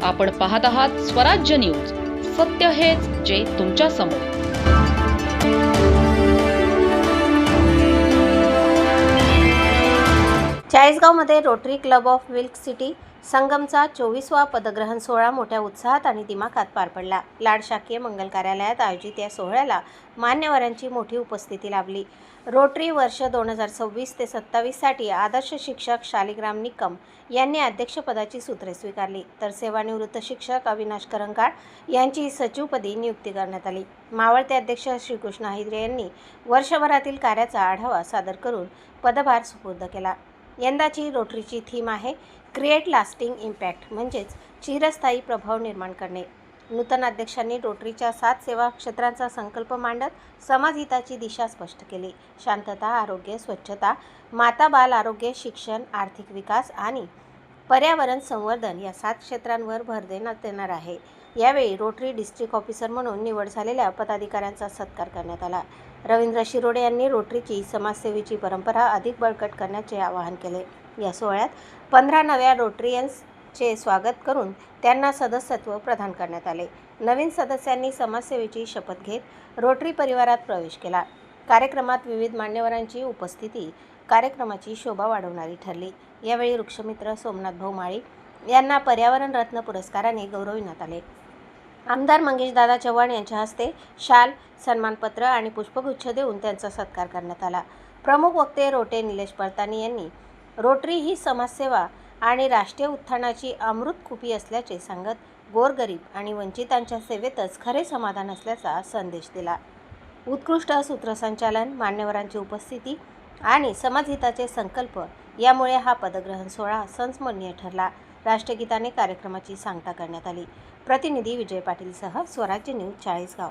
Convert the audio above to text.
आपण पाहत आहात स्वराज्य न्यूज. सत्य हेच जे तुमच्या समोर. चाळीसगावमध्ये रोटरी क्लब ऑफ विल्क सिटी संगमचा 24वा पदग्रहण सोहळा मोठ्या उत्साहात आणि दिमाखात पार पडला. लाड शाकीय मंगल कार्यालयात आयोजित या सोहळ्याला मान्यवरांची मोठी उपस्थिती लाभली. रोटरी वर्ष 2026 ते 27 साठी आदर्श शिक्षक शालिग्राम निकम यांनी अध्यक्षपदाची सूत्रे स्वीकारली, तर सेवानिवृत्त शिक्षक अविनाश करंकाळ यांची सचिवपदी नियुक्ती करण्यात आली. मावळते अध्यक्ष श्रीकृष्ण हिरे यांनी वर्षभरातील कार्याचा आढावा सादर करून पदभार सुपूर्द केला. यंदाची रोटरीची थीम आहे क्रिएट लास्टिंग इम्पॅक्ट, म्हणजेच चिरस्थायी प्रभाव निर्माण करणे. नूतन अध्यक्षांनी रोटरीच्या 7 सेवा क्षेत्रांचा संकल्प मांडत समाजहिताची दिशा स्पष्ट केली. शांतता, आरोग्य, स्वच्छता, माता बाल आरोग्य, शिक्षण, आर्थिक विकास आणि पर्यावरण संवर्धन या 7 क्षेत्रांवर भर देण्यात येणार आहे. यावेळी रोटरी डिस्ट्रिक्ट ऑफिसर म्हणून निवड झालेल्या पदाधिकाऱ्यांचा सत्कार करण्यात आला. रवींद्र शिरोडे यांनी रोटरीची समाजसेवेची परंपरा अधिक बळकट करण्याचे आवाहन केले. या सोहळ्यात 15 नव्या रोटरियन्सचे स्वागत करून त्यांना सदस्यत्व प्रदान करण्यात आले. नवीन सदस्यांनी समाजसेवेची शपथ घेत रोटरी परिवारात प्रवेश केला. कार्यक्रमात विविध मान्यवरांची उपस्थिती कार्यक्रमाची शोभा वाढवणारी ठरली. यावेळी वृक्षमित्र सोमनाथ भाऊ माळी यांना पर्यावरण रत्न पुरस्काराने गौरविण्यात आले. आमदार मंगेशदादा चव्हाण यांच्या हस्ते शाल, सन्मानपत्र आणि पुष्पगुच्छ देऊन त्यांचा सत्कार करण्यात आला. प्रमुख वक्ते रोटे निलेश पळतानी यांनी रोटरी ही समाजसेवा आणि राष्ट्रीय उत्थानाची अमृतकुपी असल्याचे सांगत गोरगरीब आणि वंचितांच्या सेवेतच खरे समाधान असल्याचा संदेश दिला. उत्कृष्ट सूत्रसंचालन, मान्यवरांची उपस्थिती आणि समाजहिताचे संकल्प यामुळे हा पदग्रहण सोहळा संस्मरणीय ठरला. राष्ट्रगीताने कार्यक्रमाची सांगता करण्यात आली. प्रतिनिधी विजय पाटीलसह स्वराज्य न्यूज, चाळीसगाव.